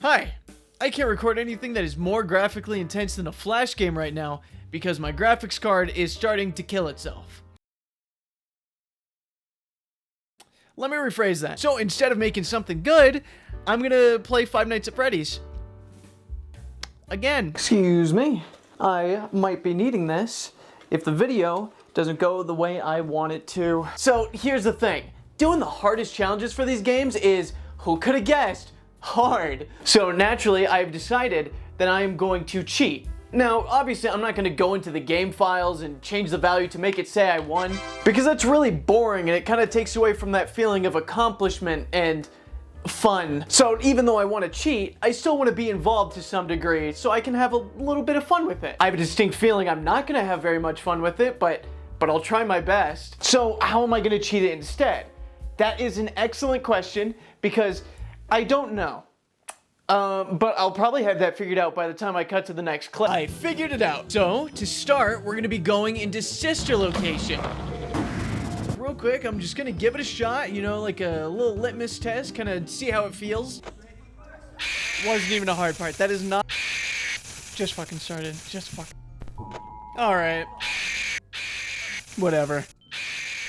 Hi, I can't record anything that is more graphically intense than a Flash game right now because my graphics card is starting to kill itself. Let me rephrase that. So instead of making something good, I'm gonna play Five Nights at Freddy's. Again. Excuse me, I might be needing this if the video doesn't go the way I want it to. So here's the thing. Doing the hardest challenges for these games is, who could have guessed, hard. So naturally, I've decided that I am going to cheat. Now, obviously, I'm not going to go into the game files and change the value to make it say I won, because that's really boring and it kind of takes away from that feeling of accomplishment and fun. So even though I want to cheat, I still want to be involved to some degree so I can have a little bit of fun with it. I have a distinct feeling I'm not going to have very much fun with it, but I'll try my best. So how am I going to cheat it instead? That is an excellent question because I don't know. But I'll probably have that figured out by the time I cut to the next clip. I figured it out. So, to start, we're gonna be going into sister location. Real quick, I'm just gonna give it a shot, you know, like a little litmus test, kind of see how it feels. Wasn't even a hard part. That is not... Just fucking started. Just fucking... Alright. Whatever.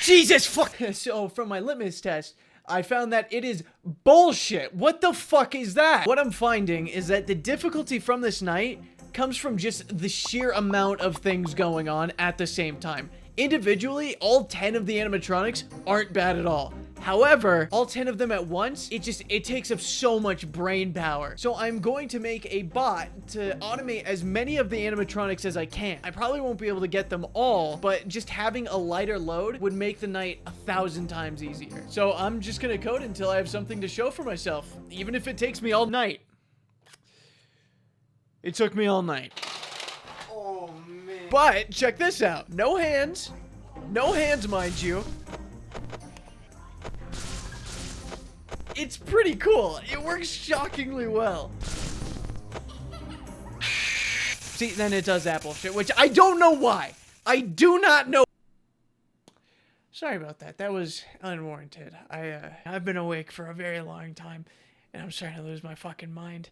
Jesus fuck! So, from my litmus test, I found that it is bullshit. What the fuck is that? What I'm finding is that the difficulty from this night comes from just the sheer amount of things going on at the same time. Individually, all 10 of the animatronics aren't bad at all. However, all 10 of them at once, it takes up so much brain power. So I'm going to make a bot to automate as many of the animatronics as I can. I probably won't be able to get them all, but just having a lighter load would make the night 1,000 times easier. So I'm just gonna code until I have something to show for myself, even if it takes me all night. It took me all night. Oh, man. But check this out. No hands. No hands, mind you. It's pretty cool. It works shockingly well. See, then it does Apple shit, which I don't know why. I do not know. Sorry about that. That was unwarranted. I've been awake for a very long time, and I'm starting to lose my fucking mind.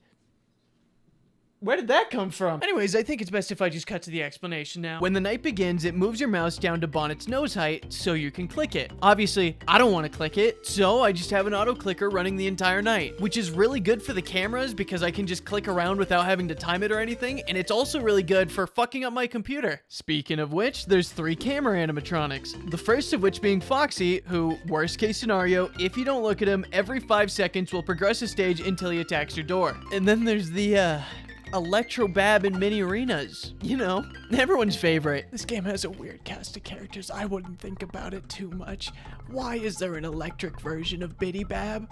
Where did that come from? Anyways, I think it's best if I just cut to the explanation now. When the night begins, it moves your mouse down to Bonnet's nose height so you can click it. Obviously, I don't want to click it, so I just have an auto clicker running the entire night, which is really good for the cameras because I can just click around without having to time it or anything, and it's also really good for fucking up my computer. Speaking of which, there's 3 camera animatronics. The first of which being Foxy, who, worst case scenario, if you don't look at him, every 5 seconds will progress a stage until he attacks your door. And then there's the, Electrobab in mini arenas. You know, everyone's favorite. This game has a weird cast of characters. I wouldn't think about it too much. Why is there an electric version of Biddy Bab?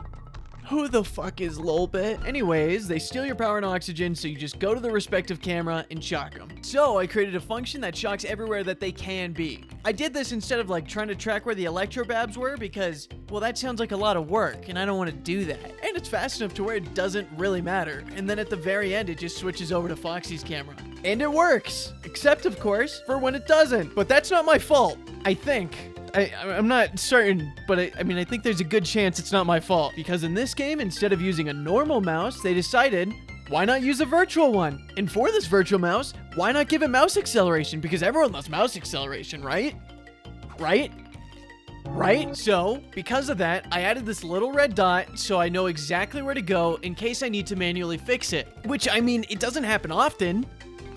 Who the fuck is Lolbit? Anyways, they steal your power and oxygen, so you just go to the respective camera and shock them. So I created a function that shocks everywhere that they can be. I did this instead of like trying to track where the electrobabs were because, well, that sounds like a lot of work and I don't want to do that. And it's fast enough to where it doesn't really matter. And then at the very end, it just switches over to Foxy's camera. And it works, except of course, for when it doesn't. But that's not my fault, I think. I'm not certain, but I mean, I think there's a good chance it's not my fault. Because in this game, instead of using a normal mouse, they decided, why not use a virtual one? And for this virtual mouse, why not give it mouse acceleration? Because everyone loves mouse acceleration, right? Right? Right? So, because of that, I added this little red dot so I know exactly where to go in case I need to manually fix it. Which, I mean, it doesn't happen often.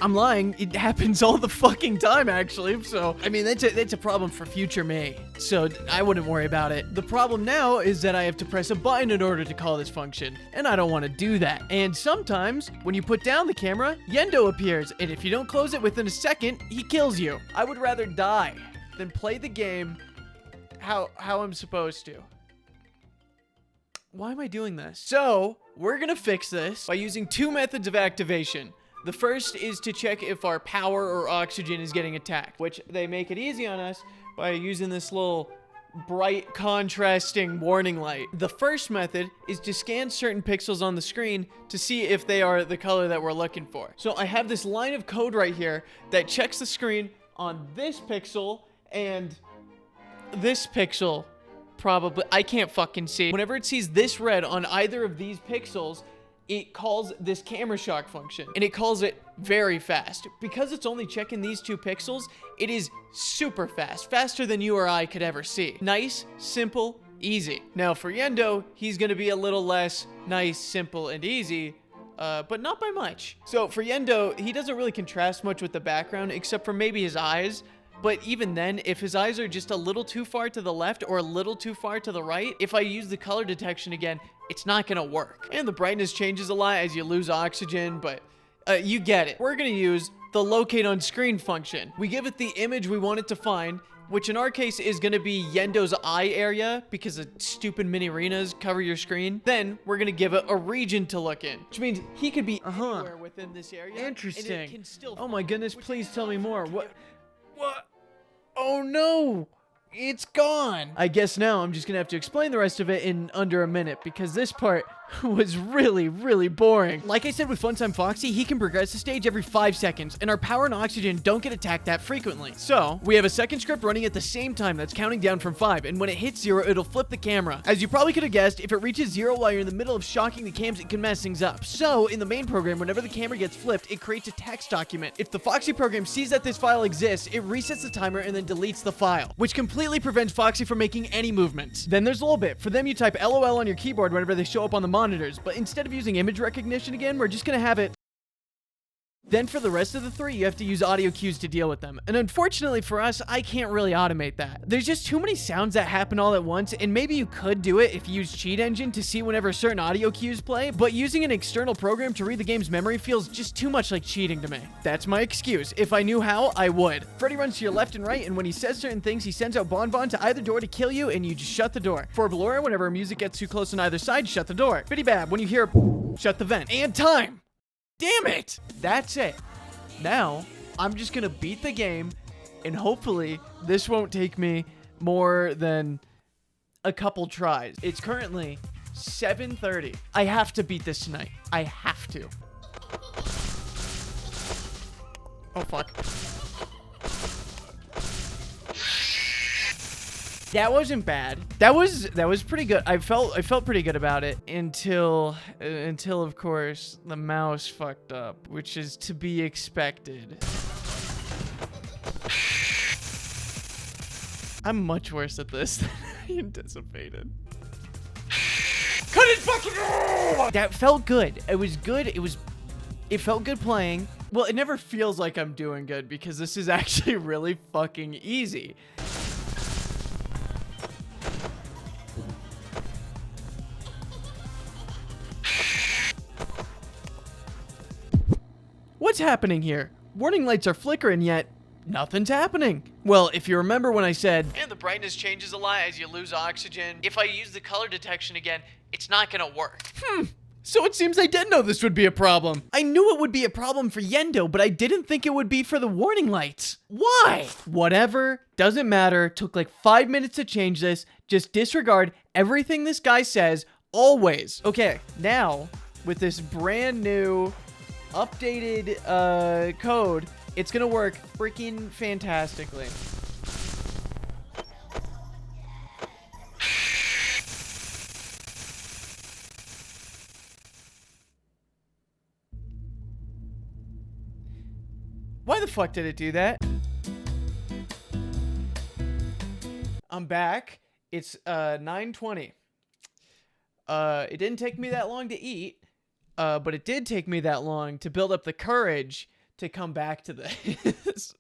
I'm lying, it happens all the fucking time, actually, so, I mean, that's a problem for future me, so I wouldn't worry about it. The problem now is that I have to press a button in order to call this function, and I don't want to do that. And sometimes, when you put down the camera, Yendo appears, and if you don't close it within a second, he kills you. I would rather die than play the game how I'm supposed to. Why am I doing this? So, we're gonna fix this by using 2 methods of activation. The first is to check if our power or oxygen is getting attacked, which they make it easy on us by using this little bright contrasting warning light. The first method is to scan certain pixels on the screen to see if they are the color that we're looking for. So I have this line of code right here that checks the screen on this pixel and this pixel. Probably, I can't fucking see. Whenever it sees this red on either of these pixels, it calls this camera shock function, and it calls it very fast. Because it's only checking these 2 pixels, it is super fast, faster than you or I could ever see. Nice, simple, easy. Now for Yendo, he's gonna be a little less nice, simple, and easy, but not by much. So for Yendo, he doesn't really contrast much with the background, except for maybe his eyes. But even then, if his eyes are just a little too far to the left or a little too far to the right, if I use the color detection again, it's not gonna work. And the brightness changes a lot as you lose oxygen, but you get it. We're gonna use the locate on screen function. We give it the image we want it to find, which in our case is gonna be Yendo's eye area because the stupid mini arenas cover your screen. Then we're gonna give it a region to look in, which means he could be anywhere within this area. Interesting. And it can still Oh my goodness, please tell me more. What? Oh no! It's gone! I guess now I'm just gonna have to explain the rest of it in under a minute because this part was really boring. Like I said with Funtime Foxy, he can progress the stage every 5 seconds, and our power and oxygen don't get attacked that frequently. So, we have a second script running at the same time that's counting down from 5, and when it hits 0, it'll flip the camera. As you probably could have guessed, if it reaches 0 while you're in the middle of shocking the cams, it can mess things up. So, in the main program, whenever the camera gets flipped, it creates a text document. If the Foxy program sees that this file exists, it resets the timer and then deletes the file, which completely prevents Foxy from making any movements. Then there's Lolbit. For them, you type LOL on your keyboard whenever they show up on the monitors, but instead of using image recognition again, we're just gonna have it. Then for the rest of the 3, you have to use audio cues to deal with them. And unfortunately for us, I can't really automate that. There's just too many sounds that happen all at once, and maybe you could do it if you use Cheat Engine to see whenever certain audio cues play, but using an external program to read the game's memory feels just too much like cheating to me. That's my excuse. If I knew how, I would. Freddy runs to your left and right, and when he says certain things, he sends out Bonbon to either door to kill you, and you just shut the door. For Blora, whenever music gets too close on either side, shut the door. Biddy Bab, when you hear shut the vent. And time! Damn it! That's it. Now, I'm just gonna beat the game, and hopefully, this won't take me more than a couple tries. It's currently 7:30. I have to beat this tonight. I have to. Oh, fuck. That wasn't bad. That was pretty good. I felt pretty good about it until of course the mouse fucked up, which is to be expected. I'm much worse at this than I anticipated. Couldn't fucking. That felt good. It was good. It felt good playing. Well, it never feels like I'm doing good because this is actually really fucking easy. What's happening here? Warning lights are flickering, yet nothing's happening. Well, if you remember when I said, and the brightness changes a lot as you lose oxygen, if I use the color detection again, it's not gonna work. So it seems I did know this would be a problem. I knew it would be a problem for Yendo, but I didn't think it would be for the warning lights. Why? Whatever, doesn't matter. Took like 5 minutes to change this. Just disregard everything this guy says, always. Okay, now, with this brand new updated code, it's gonna work freaking fantastically. Why the fuck did it do that? I'm back. It's 9:20. It didn't take me that long to eat. But it did take me that long to build up the courage to come back to this.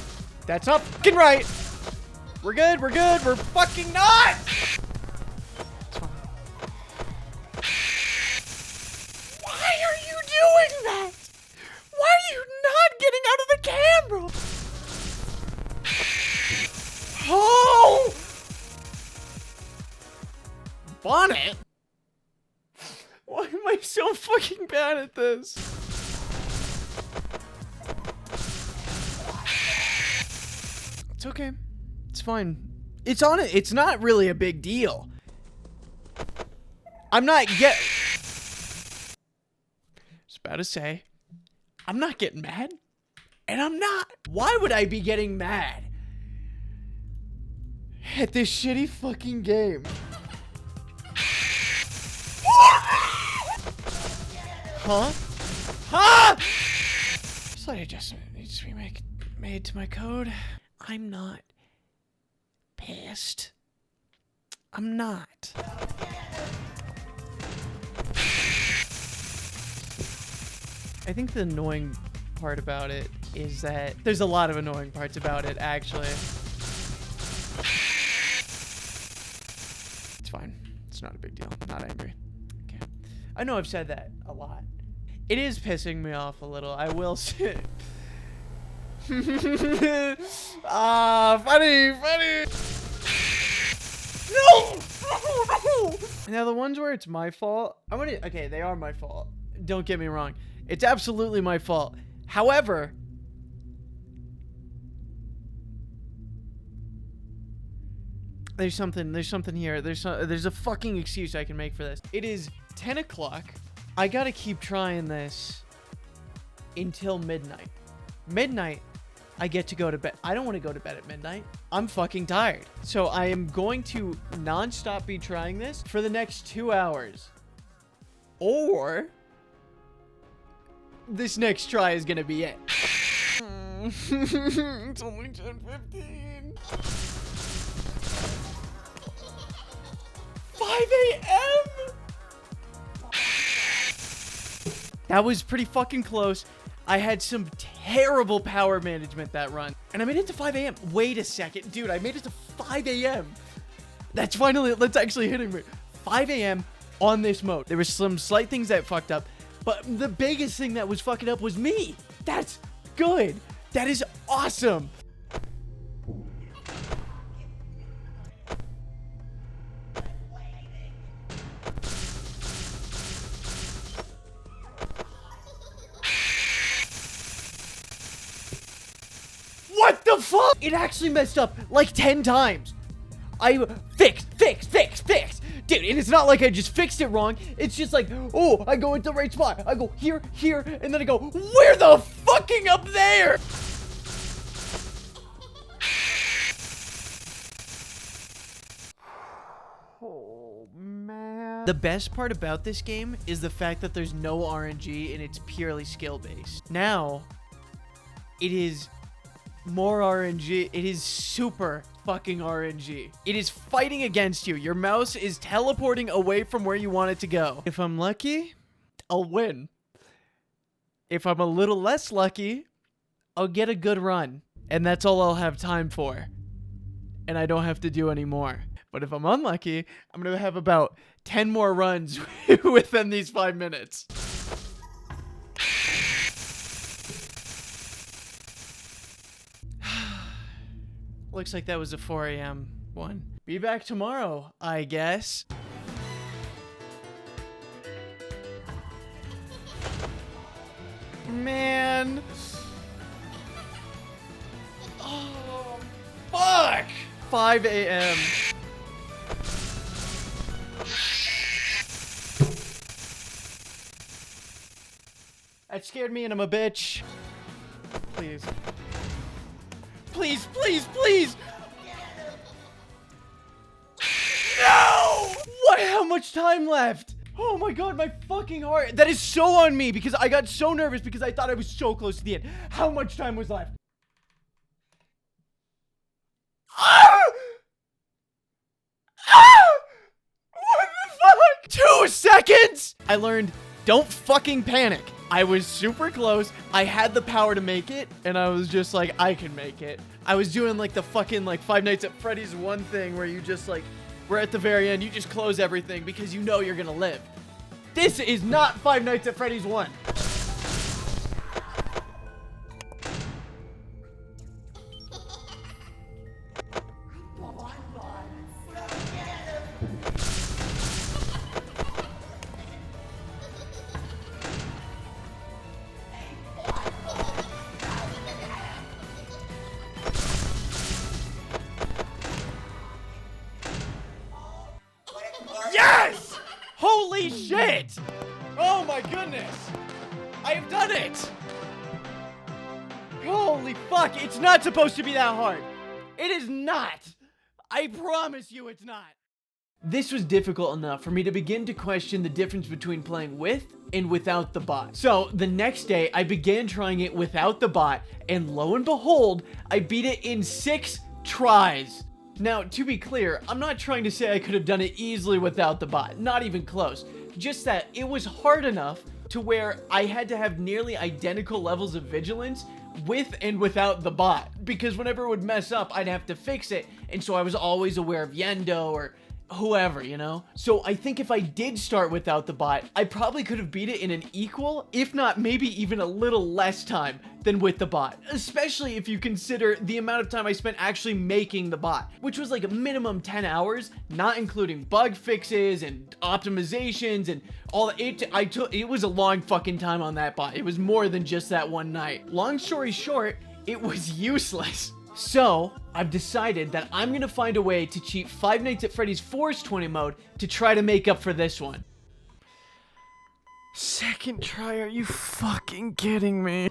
That's not fucking right. We're good. We're fucking not. Why are you doing that? Why are you not getting out of the camera? Oh! Bonnet? Why am I so fucking bad at this? It's okay. It's fine. It's on it. It's not really a big deal. I'm not I was about to say, I'm not getting mad. And I'm not. Why would I be getting mad at this shitty fucking game? Huh? Huh? Slight adjustment needs to be made to my code. I'm not pissed. I'm not. I think the annoying part about it is that there's a lot of annoying parts about it, actually. It's fine. It's not a big deal. I'm not angry. Okay. I know I've said that a lot. It is pissing me off a little, I will say. Funny. No! Now, the ones where it's my fault, okay, they are my fault. Don't get me wrong. It's absolutely my fault. However, there's something here. There's a fucking excuse I can make for this. It is 10 o'clock. I gotta keep trying this until midnight. Midnight, I get to go to bed. I don't want to go to bed at midnight. I'm fucking tired. So I am going to non-stop be trying this for the next 2 hours. Or this next try is gonna be it. It's only 10:15. 5 a.m. That was pretty fucking close. I had some terrible power management that run. And I made it to 5 a.m. Wait a second. Dude, I made it to 5 a.m. That's actually hitting me. 5 a.m. on this mode. There was some slight things that fucked up. But the biggest thing that was fucking up was me. That's good. That is awesome. What the fuck? It actually messed up like 10 times. I fixed. Dude, and it's not like I just fixed it wrong. It's just like, oh, I go into the right spot. I go here, and then I go, where the fucking up there? Oh, man. The best part about this game is the fact that there's no RNG and it's purely skill-based. Now, it is more RNG. It is super fucking RNG. It is fighting against you. Your mouse is teleporting away from where you want it to go. If I'm lucky, I'll win. If I'm a little less lucky, I'll get a good run. And that's all I'll have time for. And I don't have to do any more. But if I'm unlucky, I'm going to have about 10 more runs within these 5 minutes. Looks like that was a 4 a.m. one. Be back tomorrow, I guess. Man. Oh, fuck. 5 a.m. That scared me and I'm a bitch. Please. Please. No! What? How much time left? Oh my god, my fucking heart. That is so on me because I got so nervous because I thought I was so close to the end. How much time was left? What the fuck? 2 seconds? I learned, don't fucking panic. I was super close. I had the power to make it, and I was just like, I can make it. I was doing like the fucking like Five Nights at Freddy's 1 thing where you just like, we're at the very end, you just close everything because you know you're gonna live. This is not Five Nights at Freddy's 1. Yes! Holy shit! Oh my goodness! I have done it! Holy fuck, it's not supposed to be that hard. It is not. I promise you it's not. This was difficult enough for me to begin to question the difference between playing with and without the bot. So the next day I began trying it without the bot, and lo and behold, I beat it in 6 tries. Now, to be clear, I'm not trying to say I could have done it easily without the bot, not even close. Just that it was hard enough to where I had to have nearly identical levels of vigilance with and without the bot, because whenever it would mess up, I'd have to fix it, and so I was always aware of Yendo or whoever, you know? So I think if I did start without the bot, I probably could have beat it in an equal, if not maybe even a little less time than with the bot, especially if you consider the amount of time I spent actually making the bot, which was like a minimum 10 hours, not including bug fixes and optimizations and all. It was a long fucking time on that bot. It was more than just that one night. Long story short, it was useless. So, I've decided that I'm gonna find a way to cheat Five Nights at Freddy's 420 mode to try to make up for this one. Second try, are you fucking kidding me?